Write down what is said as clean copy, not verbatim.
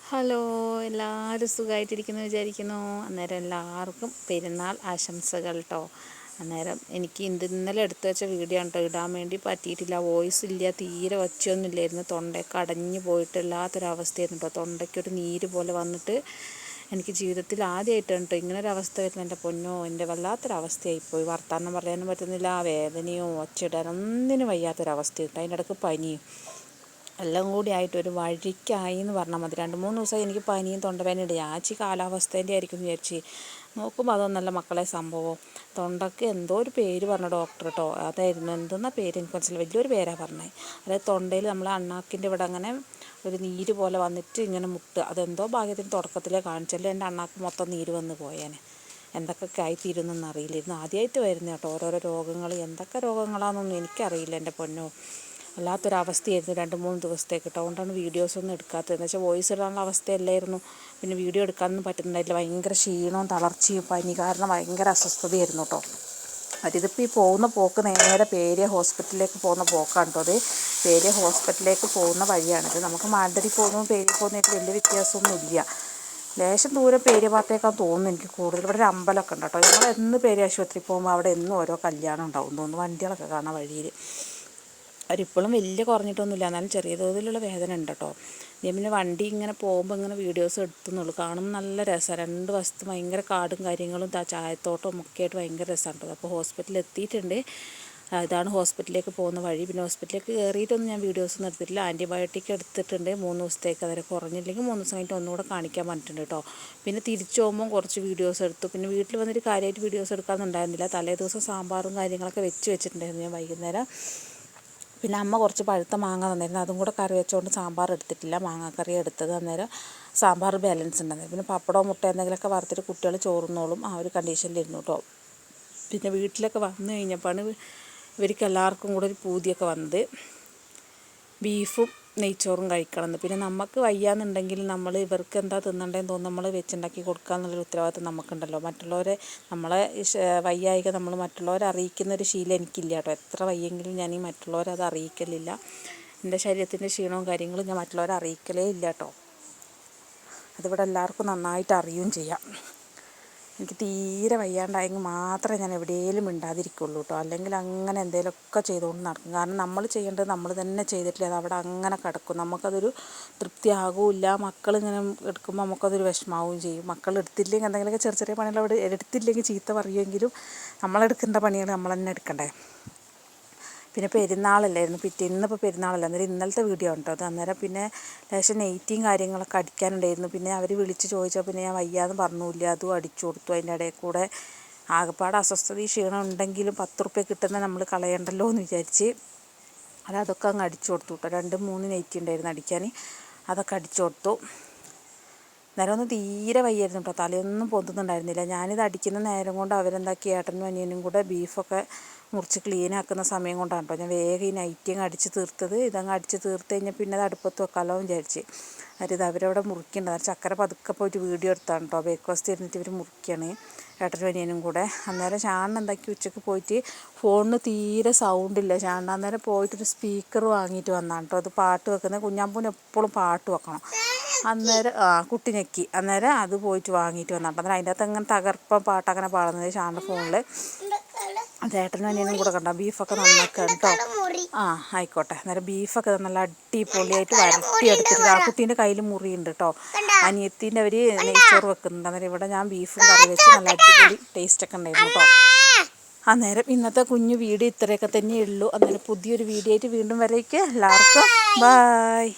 Hello, എല്ലാവരും സുഖമായിട്ടിരിക്കുന്നു വിചാരിക്കുന്നു. അന്നേരം എല്ലാവർക്കും പെരുന്നാൾ ആശംസകൾ കേട്ടോ. അന്നേരം എനിക്ക് ഇന്നലെ എടുത്തു വെച്ച വീഡിയോ ആണ് കേട്ടോ, ഇടാൻ വേണ്ടി പറ്റിയിട്ടില്ല. വോയിസ് ഇല്ല, തീരെ ഒച്ചയൊന്നും ഇല്ലായിരുന്നു. തൊണ്ടയൊക്കെ അടഞ്ഞു പോയിട്ടില്ലാത്തൊരവസ്ഥയായിരുന്നു കേട്ടോ. തൊണ്ടയ്ക്കൊരു നീര് പോലെ വന്നിട്ട് എനിക്ക് ജീവിതത്തിൽ ആദ്യമായിട്ടാണ് കേട്ടോ ഇങ്ങനൊരവസ്ഥ വരുന്നത്. എൻ്റെ പൊന്നോ, എൻ്റെ വല്ലാത്തൊരവസ്ഥയായിപ്പോയി. വർത്തമാനം പറയാനും പറ്റുന്നില്ല, വേദനയോ ഒച്ചയിടാനൊന്നിനും വയ്യാത്തൊരവസ്ഥ കിട്ടും. അതിൻ്റെ ഇടയ്ക്ക് പനിയും എല്ലാം കൂടി ആയിട്ട് ഒരു വഴിക്കായി എന്ന് പറഞ്ഞാൽ മതി. 2-3 ദിവസമായി എനിക്ക് പനിയും തൊണ്ടവേദനയുണ്ട്. ഞാച്ചി കാലാവസ്ഥേൻ്റെ ആയിരിക്കും എന്ന് വിചാരിച്ച് നോക്കുമ്പോൾ അതൊന്നല്ല മക്കളെ സംഭവം. തൊണ്ടയ്ക്ക് എന്തോ ഒരു പേര് പറഞ്ഞ ഡോക്ടർ കേട്ടോ, അതായിരുന്നു. എന്തെന്നാ പേര് എനിക്ക് മനസ്സിലായി, വലിയൊരു പേരാണ് പറഞ്ഞത്. അതായത് തൊണ്ടയിൽ നമ്മളെ അണ്ണാക്കിൻ്റെ ഇവിടെ അങ്ങനെ ഒരു നീര് പോലെ വന്നിട്ട് ഇങ്ങനെ മുട്ടുക. അതെന്തോ ഭാഗ്യത്തിന് തുടക്കത്തിലേ കാണിച്ചല്ലേ, എൻ്റെ അണ്ണാക്ക് മൊത്തം നീര് വന്ന് പോയേനെ. എന്തൊക്കെ ആയിത്തീരുന്നൊന്നും അറിയില്ലായിരുന്നു. ആദ്യമായിട്ട് വരുന്നത് കേട്ടോ ഓരോരോ രോഗങ്ങൾ. എന്തൊക്കെ രോഗങ്ങളാണെന്നൊന്നും എനിക്കറിയില്ല എൻ്റെ പൊന്നോ. വല്ലാത്തൊരവസ്ഥയായിരുന്നു 2-3 ദിവസത്തേക്ക് കേട്ടോ. അതുകൊണ്ടാണ് വീഡിയോസൊന്നും എടുക്കാത്തത്. എന്ന് വെച്ചാൽ വോയിസ് ഇടാനുള്ള അവസ്ഥയല്ലായിരുന്നു. പിന്നെ വീഡിയോ എടുക്കാനൊന്നും പറ്റുന്നുണ്ടായില്ല. ഭയങ്കര ക്ഷീണവും തളർച്ചയും പനി കാരണം ഭയങ്കര അസ്വസ്ഥതയായിരുന്നു കേട്ടോ. അതിതിപ്പോൾ ഈ പോകുന്ന പോക്ക് നേരെ പേരിയ ഹോസ്പിറ്റലിലേക്ക് പോകുന്ന പോക്കാണ് കേട്ടോ. അത് പേരിയ ഹോസ്പിറ്റലിലേക്ക് പോകുന്ന വഴിയാണിത്. നമുക്ക് മാനന്തവാടി പോകുന്നതും പേരിയ പോകുന്നതായിട്ട് വലിയ വ്യത്യാസമൊന്നും ഇല്ല. ലേശം ദൂരം പേരിയ ഭാഗത്തേക്കാണ് തോന്നുന്നു എനിക്ക് കൂടുതൽ. ഇവിടെ ഒരു അമ്പലമൊക്കെ ഉണ്ട് കേട്ടോ. ഞങ്ങൾ എന്ന് പേരിയ ആശുപത്രി പോകുമ്പോൾ അവിടെ എന്നും ഓരോ കല്യാണം ഉണ്ടാവും തോന്നുന്നു. വണ്ടികളൊക്കെ കാണാൻ വഴിയിൽ. അവരിപ്പോഴും വലിയ കുറഞ്ഞിട്ടൊന്നുമില്ല, എന്നാലും ചെറിയ തോതിലുള്ള വേദന ഉണ്ട് കേട്ടോ. ഞാൻ പിന്നെ വണ്ടി ഇങ്ങനെ പോകുമ്പോൾ ഇങ്ങനെ വീഡിയോസ് എടുത്തുന്നുള്ളൂ. കാണുമ്പോൾ നല്ല രസമാണ്. 2 വശത്ത് ഭയങ്കര കാടും കാര്യങ്ങളും ചായത്തോട്ടവും ഒക്കെ ആയിട്ട് ഭയങ്കര രസമാണ് കേട്ടോ. അപ്പോൾ ഹോസ്പിറ്റലിൽ എത്തിയിട്ടുണ്ട്. ഇതാണ് ഹോസ്പിറ്റലിലേക്ക് പോകുന്ന വഴി. പിന്നെ ഹോസ്പിറ്റലിലേക്ക് കയറിയിട്ടൊന്നും ഞാൻ വീഡിയോസൊന്നും എടുത്തിട്ടില്ല. ആൻറ്റിബയോട്ടിക് എടുത്തിട്ടുണ്ട് 3 ദിവസത്തേക്ക്. അതിന് കുറഞ്ഞില്ലെങ്കിൽ 3 ദിവസം കഴിഞ്ഞിട്ട് ഒന്നുകൂടെ കാണിക്കാൻ പറഞ്ഞിട്ടുണ്ട് കേട്ടോ. പിന്നെ തിരിച്ചു പോകുമ്പോൾ കുറച്ച് വീഡിയോസ് എടുത്തു. പിന്നെ വീട്ടിൽ വന്നിട്ട് കാര്യമായിട്ട് വീഡിയോസ് എടുക്കാനൊന്നുണ്ടായിരുന്നില്ല. തലേ ദിവസം സാമ്പാറും കാര്യങ്ങളൊക്കെ വെച്ചിട്ടുണ്ടായിരുന്നു ഞാൻ വൈകുന്നേരം. പിന്നെ അമ്മ കുറച്ച് പഴുത്ത മാങ്ങ തന്നിരുന്നു, അതും കൂടെ കറി വെച്ചുകൊണ്ട് സാമ്പാർ എടുത്തിട്ടില്ല, മാങ്ങാക്കറി എടുത്തത്. അന്നേരം സാമ്പാർ ബാലൻസ് ഉണ്ടായിരുന്നു. പിന്നെ പപ്പടമോ മുട്ട എന്തെങ്കിലുമൊക്കെ വറുത്തിട്ട് കുട്ടികൾ ചോറുന്നോളും, ആ ഒരു കണ്ടീഷനിലിരുന്നു കേട്ടോ. പിന്നെ വീട്ടിലൊക്കെ വന്നു കഴിഞ്ഞപ്പോഴാണ് ഇവർക്ക് എല്ലാവർക്കും കൂടെ ഒരു പൂതിയൊക്കെ വന്നത്, ബീഫും നെയ്ച്ചോറും കഴിക്കണമെന്ന്. പിന്നെ നമുക്ക് വയ്യാന്നുണ്ടെങ്കിൽ നമ്മൾ ഇവർക്ക് എന്താ തിന്നണ്ടേന്ന് തോന്നുന്നു നമ്മൾ വെച്ചുണ്ടാക്കി കൊടുക്കുക എന്നുള്ളൊരു ഉത്തരവാദിത്വം നമുക്കുണ്ടല്ലോ. മറ്റുള്ളവരെ നമ്മളെ വയ്യായിക നമ്മൾ മറ്റുള്ളവരെ അറിയിക്കുന്നൊരു ശീലം എനിക്കില്ല കേട്ടോ. എത്ര വയ്യെങ്കിലും ഞാൻ ഈ മറ്റുള്ളവരെ അത് അറിയിക്കലില്ല. എൻ്റെ ശരീരത്തിൻ്റെ ക്ഷീണവും കാര്യങ്ങളും ഞാൻ മറ്റുള്ളവരെ അറിയിക്കലേ ഇല്ല കേട്ടോ. അതിവിടെ എല്ലാവർക്കും നന്നായിട്ട് അറിയുകയും ചെയ്യാം. എനിക്ക് തീരെ വയ്യാണ്ടായെങ്കിൽ മാത്രമേ ഞാൻ എവിടെയെങ്കിലും മിണ്ടാതിരിക്കുള്ളൂ കേട്ടോ. അല്ലെങ്കിൽ അങ്ങനെ എന്തെങ്കിലുമൊക്കെ ചെയ്തുകൊണ്ട് നടക്കും. കാരണം നമ്മൾ ചെയ്യേണ്ടത് നമ്മൾ തന്നെ ചെയ്തിട്ടില്ല, അത് അവിടെ അങ്ങനെ കിടക്കും. നമുക്കതൊരു തൃപ്തിയാകില്ല. മക്കളിങ്ങനെ എടുക്കുമ്പോൾ നമുക്കതൊരു വിഷമാവുകയും ചെയ്യും. മക്കൾ എടുത്തില്ലെങ്കിൽ എന്തെങ്കിലുമൊക്കെ ചെറിയ ചെറിയ പണികൾ അവിടെ എടുത്തില്ലെങ്കിൽ ചീത്ത പറയുമെങ്കിലും നമ്മളെടുക്കേണ്ട പണികൾ നമ്മൾ തന്നെ എടുക്കണ്ടേ. പിന്നെ പെരുന്നാളല്ലായിരുന്നു, ഇന്നിപ്പോൾ പെരുന്നാളല്ല. അന്നേരം ഇന്നലത്തെ വീഡിയോ ഉണ്ടോ അത്. അന്നേരം പിന്നെ ലേശം നെയ്റ്റിയും കാര്യങ്ങളൊക്കെ അടിക്കാനുണ്ടായിരുന്നു. പിന്നെ അവർ വിളിച്ച് ചോദിച്ചാൽ പിന്നെ ഞാൻ വയ്യാന്ന് പറഞ്ഞില്ല, അതും അടിച്ചു കൊടുത്തു. അതിൻ്റെ ഇടയിൽ കൂടെ ആകെപ്പാട് അസ്വസ്ഥതയും ക്ഷീണം ഉണ്ടെങ്കിലും 10 റുപ്യ കിട്ടുന്ന നമ്മൾ കളയണ്ടല്ലോ എന്ന് വിചാരിച്ച് അതൊക്കെ അങ്ങ് അടിച്ചു കൊടുത്തു കേട്ടോ. 2-3 നെയ്റ്റി ഉണ്ടായിരുന്നു അടിക്കാൻ, അതൊക്കെ അടിച്ചു കൊടുത്തു. നേരം ഒന്നും തീരെ വയ്യായിരുന്നു കേട്ടോ, തലയൊന്നും പൊന്തുന്നുണ്ടായിരുന്നില്ല. ഞാനിത് അടിക്കുന്ന നേരം കൊണ്ട് അവരെന്താക്കി, ഏട്ടനും അനിയനും കൂടെ ബീഫൊക്കെ മുറിച്ച് ക്ലീനാക്കുന്ന സമയം കൊണ്ടാണ് കേട്ടോ ഞാൻ വേഗം ഈ നൈറ്റി അങ്ങ് അടിച്ച് തീർത്തത്. ഇതങ്ങ് അടിച്ച് തീർത്ത് കഴിഞ്ഞാൽ പിന്നെ അത് അടുപ്പത്ത് വെക്കാമല്ലോ എന്ന് വിചാരിച്ച്. അത് അവരവിടെ മുറിക്കേണ്ടത് ചക്കര പതുക്കെ പോയിട്ട് വീഡിയോ എടുത്താണ് കേട്ടോ. ബ്രേക്ക്ഫാസ്റ്റ് ഇരുന്നിട്ട് ഇവർ മുറിക്കുകയാണ്, ഏട്ടനും അനിയനും കൂടെ. അന്നേരം ഷാണിന് എന്താക്കി ഉച്ചയ്ക്ക് പോയിട്ട് ഫോണിന് തീരെ സൗണ്ടില്ല. ഷാണിന് അന്നേരം പോയിട്ടൊരു സ്പീക്കർ വാങ്ങിയിട്ട് വന്നാണ് കേട്ടോ. അത് പാട്ട് വെക്കുന്നത്, കുഞ്ഞാമ്പൂന് എപ്പോഴും പാട്ട് വെക്കണം. അന്നേരം കുട്ടി ഞെക്കി, അന്നേരം അത് പോയിട്ട് വാങ്ങിയിട്ട് വന്നിട്ട് അന്നേരം അതിൻ്റെ അകത്ത് അങ്ങനെ തകർപ്പം പാട്ട് അങ്ങനെ പാടുന്നത് ഷാണിൻ്റെ ഫോണിൽ. അത് ഏട്ടനും അനിയനും കൂടെ കണ്ടോ. ബീഫൊക്കെ നന്നാക്കുക കേട്ടോ. ആയിക്കോട്ടെ. അന്നേരം ബീഫൊക്കെ നല്ല അടിപൊളിയായിട്ട് വരട്ടിയെടുത്തിട്ട് ആ കുട്ടീൻ്റെ കയ്യിൽ മുറിയുണ്ട് കേട്ടോ. അനിയത്തിൻ്റെ അവർ നെയ്ച്ചോറ് വെക്കുന്നുണ്ട്. അന്നേരം ഇവിടെ ഞാൻ ബീഫും കറി വെച്ച് നല്ല അടിപൊളി ടേസ്റ്റൊക്കെ ഉണ്ടായിരുന്നു കേട്ടോ. അന്നേരം ഇന്നത്തെ കുഞ്ഞു വീഡിയോ ഇത്രയൊക്കെ തന്നെയേ ഉള്ളൂ. അന്നേരം പുതിയൊരു വീഡിയോ ആയിട്ട് വീണ്ടും വരേക്ക് എല്ലാവർക്കും ബായ്.